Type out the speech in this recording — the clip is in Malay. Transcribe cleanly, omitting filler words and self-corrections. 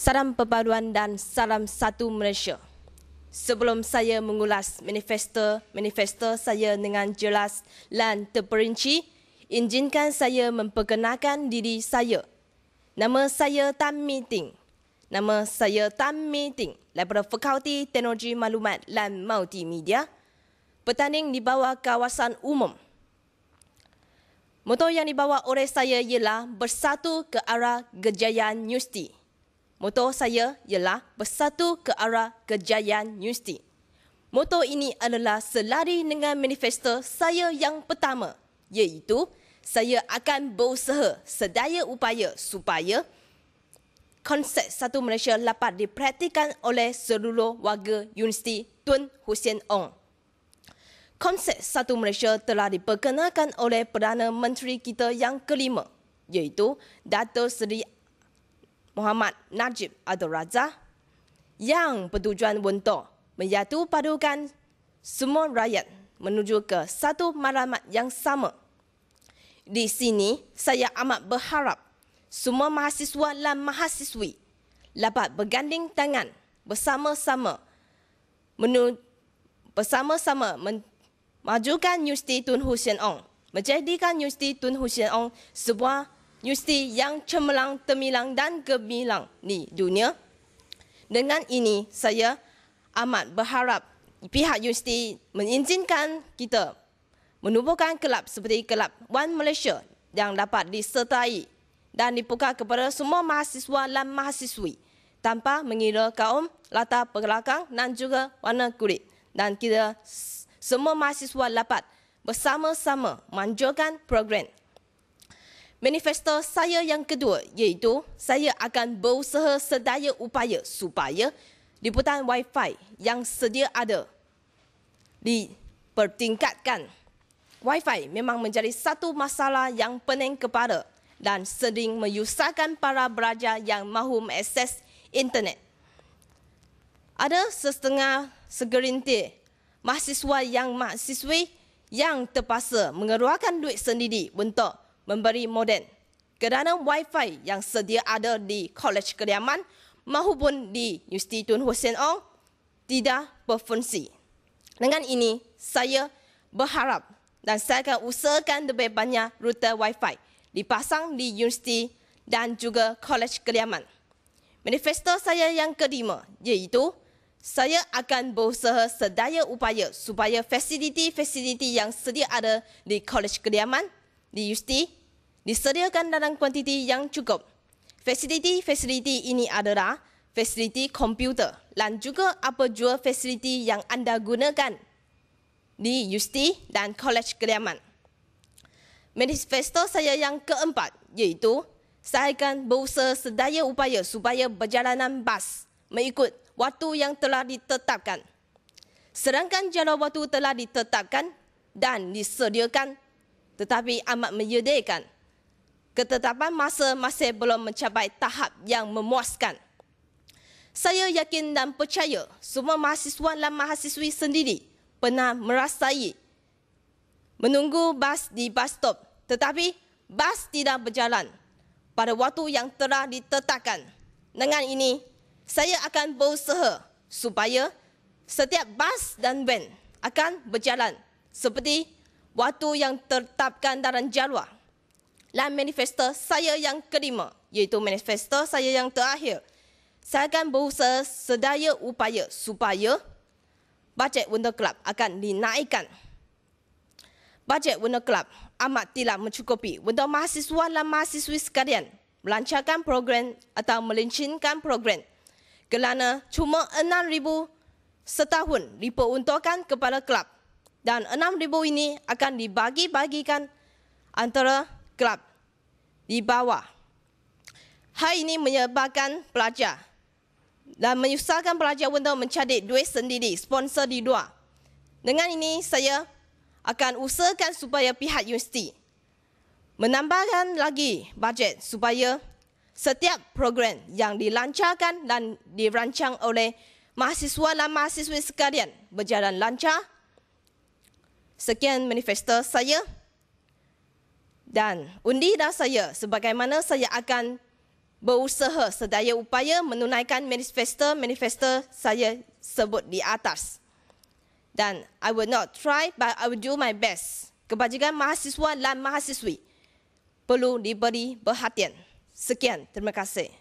Salam perpaduan dan salam satu Malaysia. Sebelum saya mengulas manifesto saya dengan jelas dan terperinci, izinkan saya memperkenalkan diri saya. Nama saya Tan Mi Ting. Nama saya Tan Mi Ting daripada Fakulti Teknologi Maklumat dan Multimedia, bertanding di bawah kawasan umum. Moto yang dibawa oleh saya ialah bersatu ke arah kejayaan universiti. Moto saya ialah bersatu ke arah kejayaan universiti. Moto ini adalah selari dengan manifesto saya yang pertama, iaitu saya akan berusaha sedaya upaya supaya konsep Satu Malaysia dapat dipraktikkan oleh seluruh warga Universiti Tun Hussein Ong. Konsep Satu Malaysia telah diperkenalkan oleh Perdana Menteri kita yang kelima, iaitu Dato' Seri Muhammad Najib Abdul Razak, yang bertujuan untuk menyatu padukan semua rakyat menuju ke satu matlamat yang sama. Di sini saya amat berharap semua mahasiswa dan mahasiswi dapat berganding tangan bersama-sama memajukan Universiti Tun Hussein Ong, menjadikan Universiti Tun Hussein Ong sebuah universiti yang cemerlang, termilang dan gemilang di dunia. Dengan ini, saya amat berharap pihak universiti mengizinkan kita menubuhkan kelab seperti Kelab One Malaysia yang dapat disertai dan dibuka kepada semua mahasiswa dan mahasiswi tanpa mengira kaum, latar belakang dan juga warna kulit. Dan kita semua mahasiswa dapat bersama-sama memanjurkan program. Manifesto saya yang kedua iaitu saya akan berusaha sedaya upaya supaya liputan Wi-Fi yang sedia ada dipertingkatkan. Wi-Fi memang menjadi satu masalah yang pening kepala dan sering menyusahkan para pelajar yang mahu mengakses internet. Ada segelintir mahasiswi yang terpaksa mengeluarkan duit sendiri untuk memberi modem kerana Wi-Fi yang sedia ada di Kolej Kediaman maupun di Universiti Tun Hussein Ong tidak berfungsi. Dengan ini, saya berharap dan saya akan usahakan lebih banyak router Wi-Fi dipasang di universiti dan juga Kolej Kediaman. Manifesto saya yang kelima iaitu saya akan berusaha sedaya upaya supaya fasiliti-fasiliti yang sedia ada di Kolej Kediaman di universiti disediakan dalam kuantiti yang cukup. Fasiliti-fasiliti ini adalah fasiliti komputer dan juga apa jua fasiliti yang anda gunakan di universiti dan Kolej Kediaman. Manifesto saya yang keempat iaitu saya akan berusaha sedaya upaya supaya perjalanan bas mengikut waktu yang telah ditetapkan. Sedangkan jadual waktu telah ditetapkan dan disediakan tetapi amat menyedihkan. Ketetapan masa masih belum mencapai tahap yang memuaskan. Saya yakin dan percaya semua mahasiswa dan mahasiswi sendiri pernah merasai menunggu bas di bus stop tetapi bas tidak berjalan pada waktu yang telah ditetapkan. Dengan ini, saya akan berusaha supaya setiap bas dan van akan berjalan seperti waktu yang ditetapkan dalam jadual. Dan manifesto saya yang kelima, iaitu manifesto saya yang terakhir, saya akan berusaha sedaya upaya supaya bajet untuk kelab akan dinaikkan. Bajet untuk kelab amat tidak mencukupi untuk mahasiswa dan mahasiswi sekalian melancarkan program atau melancarkan program kerana cuma 6,000 setahun diperuntukkan kepada kelab dan 6,000 ini akan dibagi-bagikan antara kelab di bawah. Hal ini menyebabkan pelajar dan menyusahkan pelajar untuk mencari duit sendiri, sponsor di luar. Dengan ini, saya akan usahakan supaya pihak universiti menambahkan lagi bajet supaya setiap program yang dilancarkan dan dirancang oleh mahasiswa dan mahasiswi sekalian berjalan lancar. Sekian manifesto saya. Dan undilah saya sebagaimana saya akan berusaha sedaya upaya menunaikan manifesto saya sebut di atas. Dan I will not try, but I will do my best. Kebajikan mahasiswa dan mahasiswi perlu diberi perhatian. Sekian, terima kasih.